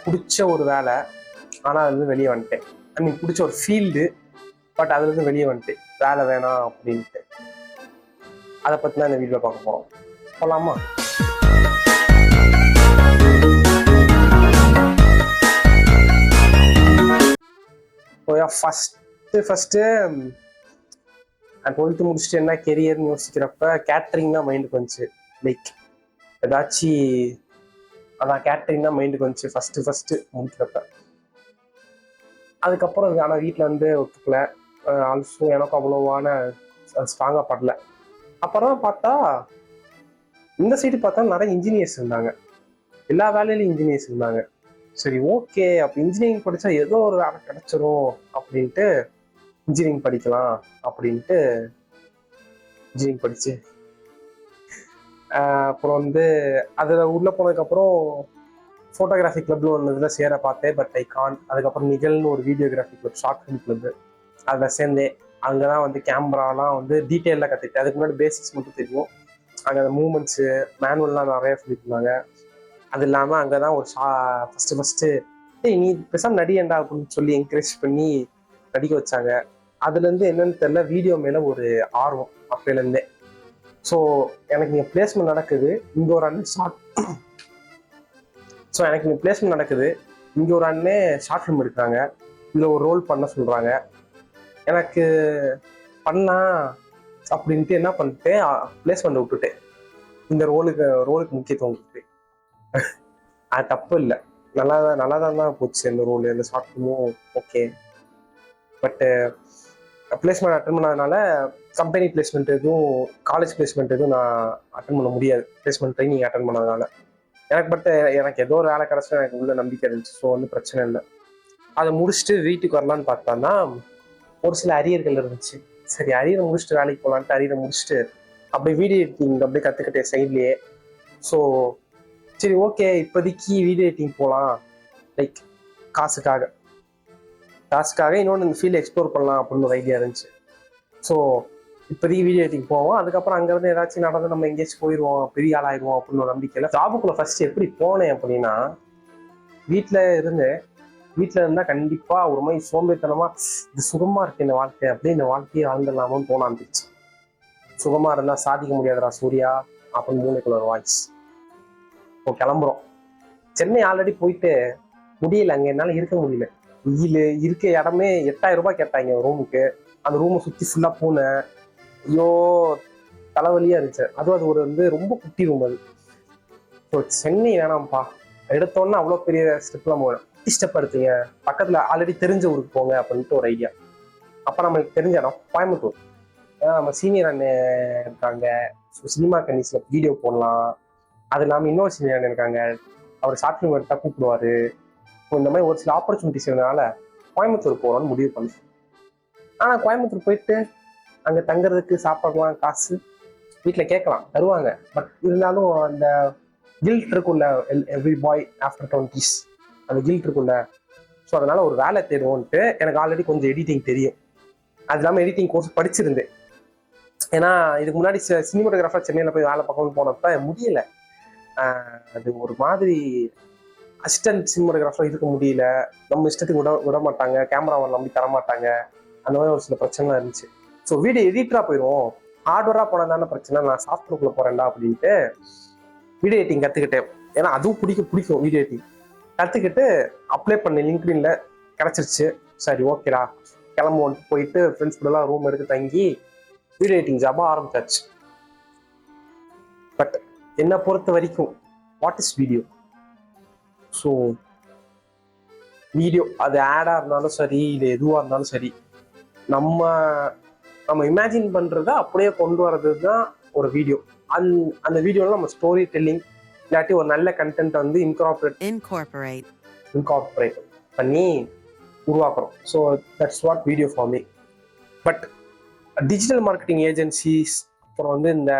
எனக்கு பிடிச்ச ஒரு வேலை, ஆனால் அதுலேருந்து வெளியே வந்துட்டேன். ஐ மீன் பிடிச்ச ஒரு ஃபீல்டு, பட் அதுலேருந்து வெளியே வந்துட்டேன். வேலை வேணாம் அப்படின்ட்டு. அதை பற்றி தான் இந்த வீடியோ பார்க்க போகிறோம். போகலாமா? ஃபஸ்ட்டு நான் 12th முடிச்சுட்டு என்ன கெரியர்னு யோசிக்கிறப்ப கேட்ரிங் தான் மைண்டுக்கு வந்துச்சு. லைக் ஏதாச்சும் அதான் கேட்ரிங் தான் மைண்டுக்கு வந்துச்சு ஃபஸ்ட்டு முடிக்கிறப்ப. அதுக்கப்புறம் ஆனால் வீட்டில் வந்து ஒத்துக்கல. ஆல்சோ எனக்கும் அவ்வளோவான ஸ்ட்ராங்காக படல. அப்புறம் பார்த்தா இந்த சைடு பார்த்தா நிறைய இன்ஜினியர்ஸ் இருந்தாங்க. எல்லா வேலையிலும் இன்ஜினியர்ஸ் இருந்தாங்க. சரி ஓகே, அப்போ இன்ஜினியரிங் படித்தா ஏதோ ஒரு வேலை கிடைச்சிரும் அப்படின்ட்டு இன்ஜினியரிங் படிக்கலாம் அப்படின்ட்டு இன்ஜினியரிங் படிச்சு அப்புறம் வந்து அதில் உள்ளே போனதுக்கப்புறம் ஃபோட்டோகிராஃபி கிளப்ல ஒன்று இதில் சேர பார்த்தேன். But I can't. அதுக்கப்புறம் நிகழ்னு ஒரு videography club, short film club, அதில் சேர்ந்தேன். அங்கே தான் வந்து கேமராலாம் வந்து டீட்டெயிலாக கற்றுக்கிட்டேன். அதுக்கு முன்னாடி பேசிக்ஸ் மட்டும் தெரியும். அங்கே அந்த மூமெண்ட்ஸு மேனுவல்லாம் நிறைய சொல்லியிருந்தாங்க. அது இல்லாமல் அங்கே தான் ஒரு ஃபஸ்ட்டு நீ பெருசாக நடிகண்டா அப்படின்னு சொல்லி என்கரேஜ் பண்ணி நடிக்க வச்சாங்க. அதுலேருந்து என்னன்னு தெரியல, வீடியோ மேலே ஒரு ஆர்வம் அப்போலேருந்தே. ஸோ எனக்கு இங்கே பிளேஸ்மெண்ட் நடக்குது. இங்கே ஒரு அண்ணன் எனக்கு இங்கே பிளேஸ்மெண்ட் நடக்குது. இங்கே ஒரு அண்ணே ஷார்ட் ஃபிலிம் எடுக்கிறாங்க. இதில் ஒரு ரோல் பண்ண சொல்கிறாங்க. எனக்கு பண்ணலாம் அப்படின்ட்டு என்ன பண்ணிட்டேன், பிளேஸ்மெண்ட் விட்டுட்டேன். இந்த ரோலுக்கு முக்கியத்துவம் கொடுத்து. அது தப்பு இல்லை, நல்லா தான் போச்சு இந்த ரோல். இந்த ஷார்ட் ஃபிலிமும் ஓகே. பட்டு பிளேஸ்மெண்ட் அட்டன் பண்ணாதனால கம்பெனி பிளேஸ்மெண்ட் எதுவும், காலேஜ் பிளேஸ்மெண்ட் எதுவும் நான் அட்டன் பண்ண முடியாது. பிளேஸ்மெண்ட் ட்ரைனிங் அட்டன் பண்ணாதனால எனக்கு ஏதோ ஒரு வேலை கிடச்சா எனக்கு உள்ள நம்பிக்கை இருந்துச்சு. ஸோ வந்து பிரச்சனை இல்லை. அதை முடிச்சுட்டு வீட்டுக்கு வரலான்னு பார்த்தான்னா ஒரு சில அரியர்கள் இருந்துச்சு. சரி, அரியரை முடிச்சுட்டு வேலைக்கு போகலான்ட்டு அரியரை முடிச்சுட்டு அப்படியே வீடியோ எடிட்டிங் அப்படியே கற்றுக்கிட்டேன் சைட்லேயே. ஸோ சரி ஓகே, இப்போதைக்கு வீடியோ எடிட்டிங் போகலாம், லைக் காசுக்காக இன்னொன்று இந்த ஃபீல்டு எக்ஸ்ப்ளோர் பண்ணலாம் அப்படின்னு ஒரு ஐடியா இருந்துச்சு. ஸோ இப்போதைக்கு வீடியோ எடிட்டிங் போவோம். அதுக்கப்புறம் அங்கேருந்து ஏதாச்சும் நடந்து நம்ம எங்கேயாச்சும் போயிடுவோம், பெரிய ஆளாயிடுவோம் அப்படின்னு ஒரு நம்பிக்கையில் ஜாபுக்குள்ளே ஃபஸ்ட்டு எப்படி போனேன் அப்படின்னா, வீட்டில் இருந்தால் கண்டிப்பாக ஒரு மாதிரி சோம்பேறித்தனமாக இது சுகமாக இருக்குது இந்த வாழ்க்கை, அப்படியே இந்த வாழ்க்கையை வாழ்ந்துடலாமோன்னு தோண ஆரம்பிச்சு. சுகமாக இருந்தால் சாதிக்க முடியாதுடா சூர்யா அப்படின்னு மூளைக்குள்ள ஒரு வாய்ஸ். இப்போ கிளம்புறோம். சென்னை ஆல்ரெடி போயிட்டு முடியல, அங்கே என்னால் இருக்க முடியல. வெயில் இருக்க இடமே 8000 ரூபாய் கேட்டாங்க ரூமுக்கு. அந்த ரூமை சுற்றி ஃபுல்லாக பூனை. ஐயோ தலைவலியாக இருந்துச்சு. அதுவும் அது ஒரு வந்து ரொம்ப குட்டி ரூம் அது. ஸோ சென்னை வேணாம்ப்பா, எடுத்தோன்னா அவ்வளோ பெரிய ஸ்டெப்லாம் போகணும். குட்டி ஸ்டெப் எடுத்தீங்க, பக்கத்தில் ஆல்ரெடி தெரிஞ்ச ஊருக்கு போங்க அப்படின்ட்டு ஒரு ஐடியா. அப்போ நம்மளுக்கு தெரிஞ்ச இடம் கோயம்புத்தூர். ஏன்னா நம்ம சீனியர் அண்ணன் இருக்காங்க. ஸோ சினிமா கன்னிஸில் வீடியோ போடலாம். அது இல்லாமல் இன்னொரு சீனியர் அண்ணன் இருக்காங்க, அவர் ஷார்ட் ஃபிலிம் எடுத்தா கூப்பிடுவார். ஸோ இந்த மாதிரி ஒரு சில ஆப்பர்ச்சுனிட்டிஸ் இருந்தனால கோயம்புத்தூர் போகிறோன்னு முடிவு பண்ணு. ஆனால் கோயம்புத்தூர் போயிட்டு அங்கே தங்குறதுக்கு சாப்பிடலாம், காசு வீட்டில் கேட்கலாம், தருவாங்க. பட் இருந்தாலும் அந்த கில்ட் இருக்குள்ள, எவ்ரி பாய் ஆஃப்டர் 20s அந்த கில்ட் இருக்குள்ள. ஸோ அதனால ஒரு வேலை தேடுவோன்ட்டு எனக்கு ஆல்ரெடி கொஞ்சம் எடிட்டிங் தெரியும். அது இல்லாமல் எடிட்டிங் கோர்ஸ் படிச்சிருந்தேன். ஏன்னா இதுக்கு முன்னாடி சினிமாட்டோகிராஃபர் சென்னையில் போய் வேலை பார்க்கணும்னு போனப்ப முடியல. அது ஒரு மாதிரி அசிஸ்டன்ட் சினிமாட்டோகிராஃபர் இருக்க முடியல. நம்ம இஷ்டத்துக்கு விட மாட்டாங்க, கேமராவை நம்பி தரமாட்டாங்க. அந்த மாதிரி ஒரு சில பிரச்சனைலாம் இருந்துச்சு. ஸோ வீடியோ எடிட்டராக போயிடுவோம், ஹார்ட்வேராக போனால் தானே பிரச்சனை, நான் சாஃப்ட்வேருக்குள்ளே போகிறேன்டா அப்படின்ட்டு வீடியோ எடிட்டிங் கற்றுக்கிட்டேன். ஏன்னா அதுவும் பிடிக்கும் வீடியோ எடிட்டிங். கற்றுக்கிட்டு அப்ளை பண்ணேன், லிங்க்டின்ல கிடச்சிருச்சு. சரி ஓகேடா கிளம்புவோன்ட்டு போயிட்டு ஃப்ரெண்ட்ஸ் கூடலாம் ரூம் எடுத்து தங்கி வீடியோ எடிட்டிங் ஜாபாக ஆரம்பிச்சாச்சு. பட் என்னை பொறுத்த வரைக்கும் what is video? So video அது ஆடாக இருந்தாலும் சரி, இல்லை எதுவாக இருந்தாலும் சரி, நம்ம இமேஜின் பண்ணுறத அப்படியே கொண்டு வர்றது தான் ஒரு வீடியோ. அந்த வீடியோவில் நம்ம ஸ்டோரி டெல்லிங் இல்லாட்டி ஒரு நல்ல கண்டென்ட் வந்து இன்கார்பரேட் பண்ணி உருவாக்குறோம். So that's what video for me. But digital marketing agencies, அப்புறம் வந்து இந்த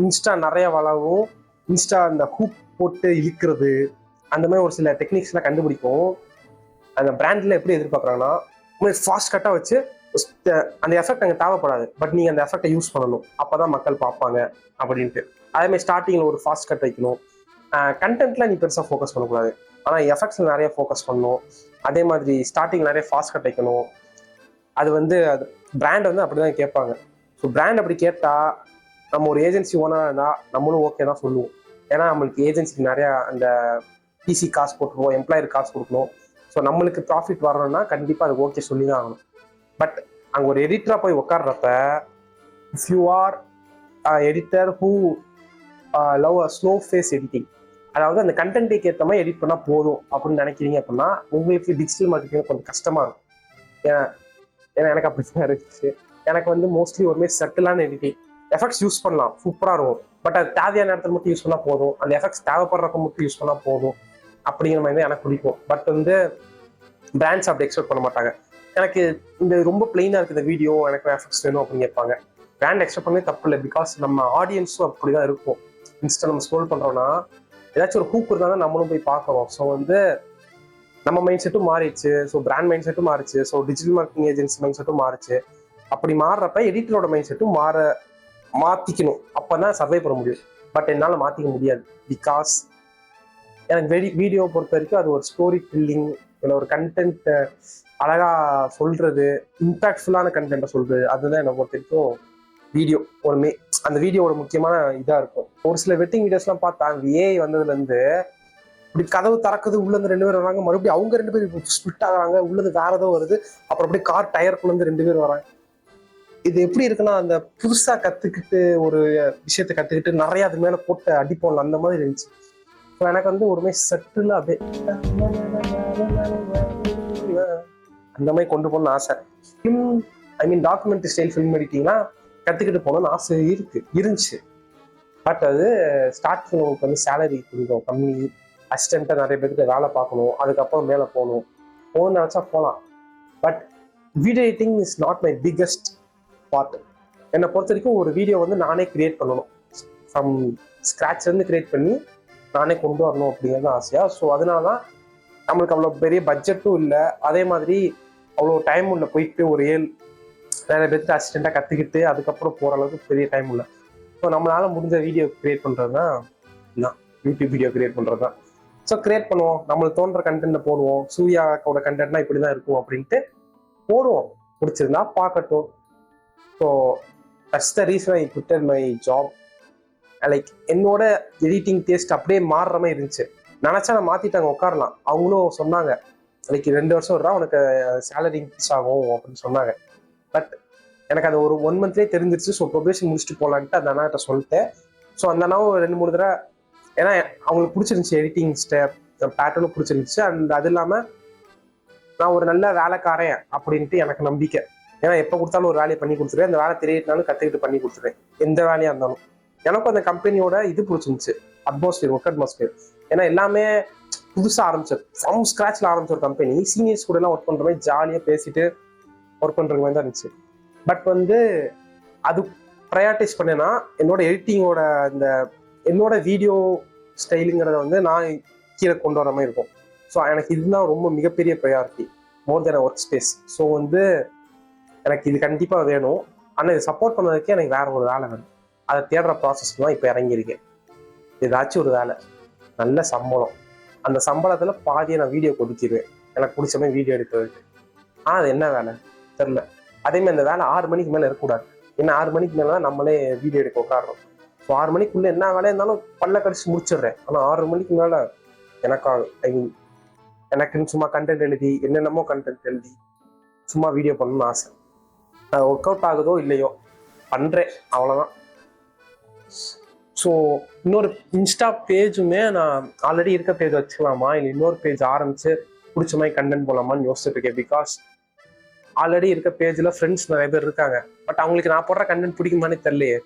இன்ஸ்டா நிறைய வளவும், இன்ஸ்டா இந்த ஹூப் போட்டு இழுக்கிறது, அந்த மாதிரி ஒரு சில டெக்னிக்ஸ்லாம் கண்டுபிடிக்கும். அந்த பிராண்டில் எப்படி எதிர்பார்க்குறாங்கன்னா ஃபாஸ்ட் கட்டாக வச்சு அந்த எஃபெக்ட் அங்கே தேவைப்படாது, பட் நீங்கள் அந்த எஃபெக்டை யூஸ் பண்ணணும், அப்போ தான் மக்கள் பார்ப்பாங்க அப்படின்ட்டு. அதேமாதிரி ஸ்டார்டிங்கில் ஒரு ஃபாஸ்ட் கட் வைக்கணும். கண்டென்ட்ல நீ பெருசாக ஃபோக்கஸ் பண்ணக்கூடாது. ஆனால் எஃபெக்ட்ஸ்ல நிறைய ஃபோக்கஸ் பண்ணணும். அதே மாதிரி ஸ்டார்டிங் நிறைய ஃபாஸ்ட் கட் வைக்கணும். அது அது பிராண்ட் அப்படிதான் கேட்பாங்க. ஸோ பிராண்ட் அப்படி கேட்டால் நம்ம ஒரு ஏஜென்சி ஓனராக இருந்தால் நம்மளும் ஓகே தான் சொல்லுவோம். ஏன்னா நம்மளுக்கு ஏஜென்சிக்கு நிறையா அந்த பிசி காசு போட்டுருவோம், எம்ப்ளாயர் காசு கொடுக்கணும். ஸோ நம்மளுக்கு ப்ராஃபிட் வரணும்னா கண்டிப்பாக அது ஓகே சொல்லி தான் ஆகணும். பட் அங்கே ஒரு எடிட்டராக போய் உட்காடுறப்ப if you are editor who love a slow pace editing, அதாவது அந்த கண்டென்ட்டுக்கு ஏற்ற மாதிரி எடிட் பண்ணால் போதும் அப்படின்னு நினைக்கிறீங்க அப்படின்னா உங்களுக்கு டிஜிட்டல் மார்க்கெட்டிங் கொஞ்சம் கஷ்டமாக இருக்கும். ஏன்னா எனக்கு அப்படி தான் இருந்துச்சு. எனக்கு மோஸ்ட்லி ஒருமாதிரி செட்டிலான எடிட்டிங், எஃபெக்ட்ஸ் யூஸ் பண்ணலாம், சூப்பராக இருக்கும். பட் அது தேவையான நேரத்தில் மட்டும் யூஸ் பண்ணால் போதும், அந்த எஃபெக்ட்ஸ் தேவைப்படுறப்ப மட்டும் யூஸ் பண்ணால் போதும் அப்படிங்கிற மாதிரி தான் எனக்கு பிடிக்கும். பட் பிராண்ட்ஸ் அப்படி எக்ஸ்பெக்ட் பண்ண மாட்டாங்க. எனக்கு இந்த ரொம்ப பிளெயினாக இருக்குது வீடியோ, எனக்கு எஃபெக்ட்ஸ் வேணும் அப்படின்னு கேட்பாங்க. பிராண்ட் எக்ஸ்பெக்ட் பண்ணவே தப்பு இல்லை, பிகாஸ் நம்ம ஆடியன்ஸும் அப்படி தான் இருக்கும். இன்ஸ்டா நம்ம ஸ்க்ரோல் பண்ணுறோன்னா ஏதாச்சும் ஒரு ஹூக் இருந்தால் தான் நம்மளும் போய் பார்க்குறோம். ஸோ நம்ம மைண்ட் செட்டும் மாறிடுச்சு, ஸோ பிராண்ட் மைண்ட் செட்டும் மாறிச்சு, so digital marketing agency mind செட்டும் மாறிச்சு. அப்படி மாறுறப்ப எடிட்டரோட மைண்ட் செட்டும் மாற்றிக்கணும், அப்போ தான் சர்வை பண்ண முடியும். பட் என்னால் மாற்றிக்க முடியாது, பிகாஸ் எனக்கு வீடியோ பொறுத்த வரைக்கும் அது ஒரு ஸ்டோரி டெல்லிங், இல்லை ஒரு கண்டென்ட் அழகாக சொல்கிறது, இம்பேக்ட்ஃபுல்லான கண்டென்ட்டை சொல்கிறது, அதுதான் என்னை பொறுத்த வரைக்கும் வீடியோ ஒருமே அந்த வீடியோவோட முக்கியமான இதாக இருக்கும். ஒரு சில வெட்டிங் வீடியோஸ்லாம் பார்த்தா ஏஐ வந்ததுலேருந்து இப்படி கதவு திறக்குது, உள்ளேருந்து 2 பேர் வராங்க, மறுபடியும் அவங்க 2 பேர் ஸ்பிட் ஆகுறாங்க, உள்ளது வேற ஏதோ வருது, அப்புறம் அப்படியே கார் டயருக்குள்ளேருந்து 2 பேர் வராங்க. இது எப்படி இருக்குன்னா அந்த புதுசா கத்துக்கிட்டு ஒரு விஷயத்தை கத்துக்கிட்டு நிறைய அது மேல போட்டு அடிப்போம்ல, அந்த மாதிரி இருந்துச்சு. எனக்கு ஒருமே செட்டில் அப்படியே அந்த மாதிரி கொண்டு போகணும்னு ஆசை. டாக்குமெண்ட்ரி ஸ்டைல் ஃபிலிம் எடிட்டிங்லாம் கத்துக்கிட்டு போகணும்னு ஆசை இருந்துச்சு. பட் அது ஸ்டார்டிங் உங்களுக்கு சேலரி கொஞ்சம் கம்மி, அசிஸ்டண்ட்டாக நிறைய பேருக்கு வேலை பார்க்கணும், அதுக்கப்புறம் மேலே போகணும்னு நினச்சா போகலாம். But video editing is not my biggest part. என்னை பொறுத்த வரைக்கும் ஒரு வீடியோ நானே கிரியேட் பண்ணணும், ஃப்ரம் ஸ்க்ராட்ச்லேருந்து கிரியேட் பண்ணி நானே கொண்டு வரணும் அப்படிங்கிறது ஆசையா. ஸோ அதனால தான் நம்மளுக்கு அவ்வளோ பெரிய பட்ஜெட்டும் இல்லை, அதே மாதிரி அவ்வளோ டைம் உள்ள போயிட்டு ஒரு நிறைய பேருக்கு அசிஸ்டண்ட்டாக கற்றுக்கிட்டு அதுக்கப்புறம் போகிற அளவுக்கு பெரிய டைம் இல்லை. ஸோ நம்மளால முடிஞ்ச வீடியோ கிரியேட் பண்ணுறது தான் யூடியூப் வீடியோ கிரியேட் பண்ணுறது தான். ஸோ கிரியேட் பண்ணுவோம், நம்மளுக்கு தோன்ற கண்டென்ட்டை போடுவோம். சூர்யாவோட கண்டென்ட்னா இப்படி தான் இருக்கும் அப்படின்ட்டு போடுவோம், பிடிச்சிருந்தா பார்க்கட்டும். So that's the reason I quitted my job. Like என்னோட எடிட்டிங் டேஸ்ட் அப்படியே மாறுற மாதிரி இருந்துச்சு. நினச்சா நான் மாற்றிட்டாங்க, உட்காரலாம். அவங்களும் சொன்னாங்க லைக் 2 வருஷம் வரா உனக்கு சேலரி இன்க்ரீஸ் ஆகும் அப்படின்னு சொன்னாங்க. பட் எனக்கு அது ஒரு 1 மந்த்லேயே தெரிஞ்சிருச்சு. ஸோ ப்ரொபேஷன் முடிச்சுட்டு போகலான்ட்டு அந்த அண்ணாட்ட சொல்லிட்டேன். ஸோ அந்த அண்ணாவும் 2-3 தடவை, ஏன்னா அவங்களுக்கு பிடிச்சிருந்துச்சு எடிட்டிங் ஸ்டெப் பேட்டர்னும் பிடிச்சிருந்துச்சு. அண்ட் அது இல்லாமல் நான் ஒரு நல்ல வேலைக்காரன் அப்படின்ட்டு எனக்கு நம்பிக்கை. ஏன்னா எப்போ கொடுத்தாலும் ஒரு வேலையை பண்ணி கொடுத்துருவேன், அந்த வேலை தெரியட்டாலும் கற்றுக்கிட்டு பண்ணி கொடுத்துருவேன், எந்த வேலையாக இருந்தாலும். எனக்கும் அந்த கம்பெனியோட இது பிடிச்சிருந்துச்சு, அட்மாஸ்பியர், ஒர்க் அட்மாஸ்பியர். ஏன்னா எல்லாமே புதுசாக ஆரம்பிச்சது, ஃப்ரம் ஸ்க்ராட்ச்ல ஆரம்பிச்ச ஒரு கம்பெனி. சீனியர்ஸ் கூட எல்லாம் ஒர்க் பண்ணுற மாதிரி ஜாலியாக பேசிட்டு ஒர்க் பண்ணுற மாதிரி தான் இருந்துச்சு. பட் அது ப்ரையாரிட்டைஸ் பண்ணேன்னா என்னோட எடிட்டிங்கோட என்னோட வீடியோ ஸ்டைலுங்கிறத நான் கீழே கொண்டு வர மாதிரி இருக்கும். ஸோ எனக்கு இதுதான் ரொம்ப மிகப்பெரிய ப்ரையாரிட்டி, மோர் தென் ஒர்க் ஸ்பேஸ். ஸோ எனக்கு இது கண்டிப்பாக வேணும். ஆனால் இதை சப்போர்ட் பண்ணதுக்கே எனக்கு வேற ஒரு வேலை வேணும். அதை தேடுற ப்ராசஸ் தான் இப்போ இறங்கியிருக்கேன். ஏதாச்சும் ஒரு வேலை, நல்ல சம்பளம், அந்த சம்பளத்தில் பாதியை நான் வீடியோ ஒதுக்கிடுவேன், எனக்கு பிடிச்ச மாதிரி வீடியோ எடுக்கிறதுக்கு. அது என்ன வேலை தெரில. அதேமாதிரி அந்த வேலை 6 மணிக்கு மேலே இருக்கக்கூடாது. ஏன்னா 6 மணிக்கு மேலே தான் நம்மளே வீடியோ எடுக்க உட்காடுறோம். ஸோ 6 மணிக்குள்ளே என்ன வேலையாக இருந்தாலும் பல்ல கடிச்சு முடிச்சிடுறேன். ஆனால் 6 மணிக்கு மேலே எனக்குன்னு சும்மா கண்டென்ட் எழுதி, என்னென்னமோ கண்டென்ட் எழுதி சும்மா வீடியோ பண்ணணும்னு ஆசை. அது ஒர்க் அவுட் ஆகுதோ இல்லையோ பண்ணுறேன், அவ்வளோதான். ஸோ இன்னொரு இன்ஸ்டா பேஜுமே நான் ஆல்ரெடி இருக்க பேஜ் வச்சுக்கலாமா, இல்லை இன்னொரு பேஜ் ஆரம்பிச்சு பிடிச்ச மாதிரி கண்டென்ட் போடலாமான்னு யோசிச்சுட்டு இருக்கேன். பிகாஸ் ஆல்ரெடி இருக்க பேஜில் ஃப்ரெண்ட்ஸ் நிறைய பேர் இருக்காங்க. பட் அவங்களுக்கு நான் போடுற கண்டென்ட் பிடிக்குமானே தெரியலையே.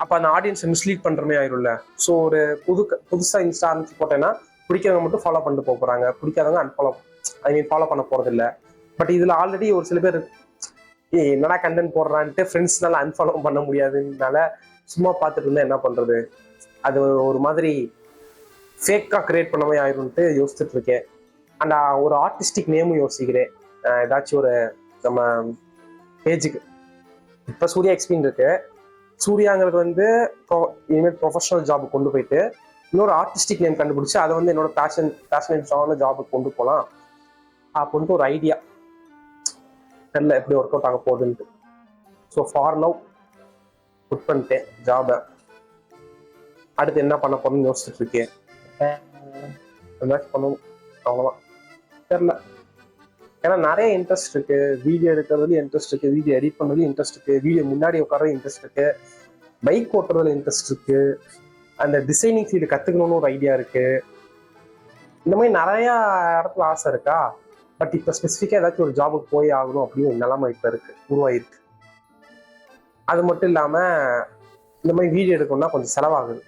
அப்போ அந்த ஆடியன்ஸை மிஸ்லீட் பண்ணுறமே ஆயிரும்ல. ஸோ ஒரு புதுசாக இன்ஸ்டா ஆரம்பிச்சு போட்டேன்னா பிடிக்கிறவங்க மட்டும் ஃபாலோ பண்ணிட்டு போகிறாங்க, பிடிக்காதவங்க ஃபாலோ பண்ண போகிறது இல்லை. பட் இதில் ஆல்ரெடி ஒரு சில பேர் என்னடா கண்டென்ட் போடுறான்ட்டு ஃப்ரெண்ட்ஸ்னால அன்ஃபாலோ பண்ண முடியாதுனால சும்மா பார்த்துட்டு இருந்தா என்ன பண்ணுறது, அது ஒரு மாதிரி ஃபேக்காக கிரியேட் பண்ணவே ஆயிரும்ட்டு யோசிச்சுட்டு இருக்கேன். அண்ட் ஒரு ஆர்டிஸ்டிக் நேமும் யோசிக்கிறேன். ஏதாச்சும் ஒரு நம்ம பேஜுக்கு இப்போ சூர்யா எக்ஸ்பீரியன் இருக்கு. சூர்யாங்கிறது இனிமேல் ப்ரொஃபஷனல் ஜாப் கொண்டு போயிட்டு இன்னொரு ஆர்டிஸ்டிக் நேம் கண்டுபிடிச்சி அதை வந்து என்னோட பேஷனேட்டான ஜாபுக்கு கொண்டு போகலாம் அப்படின்ட்டு ஒரு ஐடியா. தெரியல எப்படி ஒர்க் அவுட் ஆக போகுதுன்ட்டு. ஸோ ஃபார் நவ் புட் பண்ணிட்டேன் ஜாபை. அடுத்து என்ன பண்ண போறேன்னு யோசிச்சுட்டு இருக்கேன். ஏதாச்சும் பண்ணணும், அவ்வளோதான். தெரில, ஏன்னா நிறைய இன்ட்ரெஸ்ட் இருக்கு. வீடியோ எடுக்கிறதுல இன்ட்ரெஸ்ட் இருக்கு, வீடியோ எடிட் பண்ணுறது இன்ட்ரெஸ்ட் இருக்கு, வீடியோ முன்னாடி உட்கார இன்ட்ரெஸ்ட் இருக்கு, பைக் ஓட்டுறதுல இன்ட்ரெஸ்ட் இருக்கு, அந்த டிசைனிங் ஃபீல்டு கற்றுக்கணும்னு ஒரு ஐடியா இருக்கு. இந்த மாதிரி நிறையா இடத்துல ஆசை இருக்கா. பட் இப்போ ஸ்பெசிஃபிக்காக ஏதாச்சும் ஒரு ஜாபுக்கு போய் ஆகணும் அப்படின்னு ஒரு நிலைமை இப்போ இருக்கு, உருவாயிருக்கு. அது மட்டும் இல்லாமல் இந்த மாதிரி வீடியோ எடுக்கணும்னா கொஞ்சம் செலவாகுது.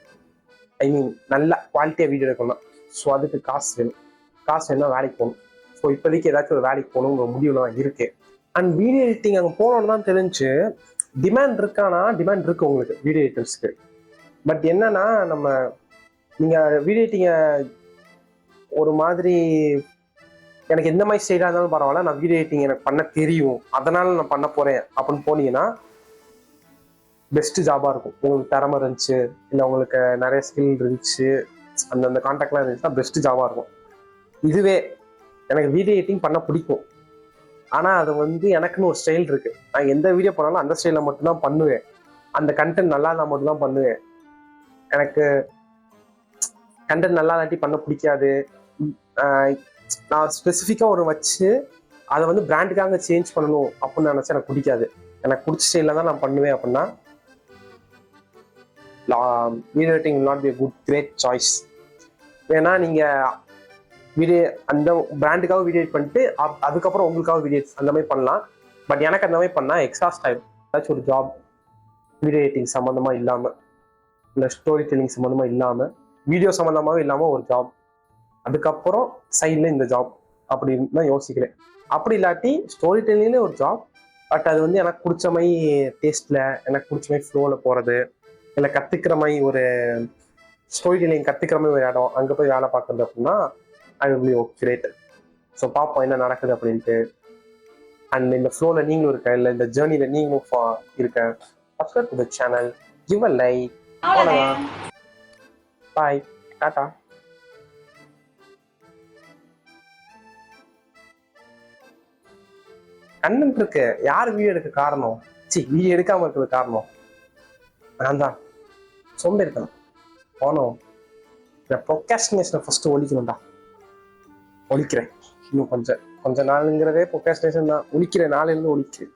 ஐ மீன் நல்ல குவாலிட்டியாக வீடியோ எடுக்கணும்னா. ஸோ அதுக்கு காசு வேணும். காசு வேணும்னா வேலைக்கு போகணும். ஸோ இப்போதைக்கு ஏதாச்சும் ஒரு வேலைக்கு போகணுங்கிற முடிவுல தான் இருக்கு. அண்ட் வீடியோ எடிட்டிங் அங்கே போனோன்னு தான் தெரிஞ்சு டிமாண்ட் இருக்கானா, டிமாண்ட் இருக்கு உங்களுக்கு வீடியோ எடிட்டர்ஸ்க்கு. பட் என்னன்னா, நீங்கள் வீடியோ எடிட்டிங்கை ஒரு மாதிரி எனக்கு எந்த மாதிரி ஸ்டைலாக இருந்தாலும் பரவாயில்ல, நான் வீடியோ எடிட்டிங் எனக்கு பண்ண தெரியும், அதனால நான் பண்ண போகிறேன் அப்படின்னு போனீங்கன்னா பெஸ்ட்டு ஜாபாக இருக்கும். உங்களுக்கு திறமை இருந்துச்சு, இல்லை உங்களுக்கு நிறைய ஸ்கில் இருந்துச்சு, அந்த கான்டாக்ட்லாம் இருந்துச்சுன்னா பெஸ்ட்டு ஜாபாக இருக்கும். இதுவே எனக்கு வீடியோ எடிட்டிங் பண்ண பிடிக்கும், ஆனால் அது வந்து எனக்குன்னு ஒரு ஸ்டைல் இருக்குது. நான் எந்த வீடியோ பண்ணாலும் அந்த ஸ்டைலில் மட்டும்தான் பண்ணுவேன். அந்த கண்டென்ட் நல்லா இருந்தால் மட்டும்தான் பண்ணுவேன். எனக்கு கண்டென்ட் நல்லா இல்லாட்டி பண்ண பிடிக்காது. நான் ஸ்பெசிஃபிக்காக ஒரு வச்சு அதை வந்து பிராண்டுக்காக சேஞ்ச் பண்ணணும் அப்படின்னு நினச்சா எனக்கு பிடிக்காது. எனக்கு பிடிச்ச ஸ்டைலில் தான் நான் பண்ணுவேன். அப்படின்னா video editing will not be a good great choice. ஏன்னா நீங்கள் வீடியோ அந்த பிராண்டுக்காக வீடியோ எடிட் பண்ணிட்டு அதுக்கப்புறம் உங்களுக்காக வீடியோ அந்த மாதிரி பண்ணலாம். பட் எனக்கு அந்த மாதிரி பண்ணால் எக்ஸாஸ்ட் ஆகிடும். ஏதாச்சும் ஒரு ஜாப் வீடியோ எடிட்டிங் சம்மந்தமாக இல்லாமல், இல்லை ஸ்டோரி டெல்லிங் சம்மந்தமாக இல்லாமல், வீடியோ சம்மந்தமாகவே இல்லாமல் ஒரு ஜாப், அதுக்கப்புறம் சைடில் இந்த ஜாப் அப்படின்னு தான் யோசிக்கிறேன். அப்படி இல்லாட்டி ஸ்டோரி டெல்லிங்லேயே ஒரு ஜாப், பட் அது வந்து எனக்கு பிடிச்ச மாதிரி டேஸ்ட்டில், எனக்கு பிடிச்ச மாதிரி ஃப்ளோவில் போகிறது, இல்லை கற்றுக்கிற மாதிரி ஒரு ஸ்டோரி டெல்லிங் கற்றுக்கிற மாதிரி ஒரு இடம், அங்கே போய் வேலை பார்க்குறது அப்படின்னா அது வந்து கிரேட். ஸோ பார்ப்போம் என்ன நடக்குது அப்படின்ட்டு. அண்ட் இந்த ஃப்ளோவில் நீங்களும் இருக்க, இல்லை இந்த ஜேர்னியில் நீங்களும் இருக்க, subscribe to the channel, give a like. அவ்வளோதான். பாய், டாடா. கண்டென்ட் இருக்கு, யார் வீடியோ எடுக்க காரணம்? வீடியோ எடுக்காம இருக்கிறது காரணம் நான் தான். சோம்பேறித்தனம் போனோம். இந்த ப்ரொக்ராஸ்டினேஷனை ஃபர்ஸ்ட் ஒழிக்கணும்டா. ஒழிக்கிறேன். இன்னும் கொஞ்ச நாளுங்கிறதே ப்ரொக்ராஸ்டினேஷன் தான். ஒழிக்கிறேன், நாளிலிருந்து ஒழிக்கிறேன்.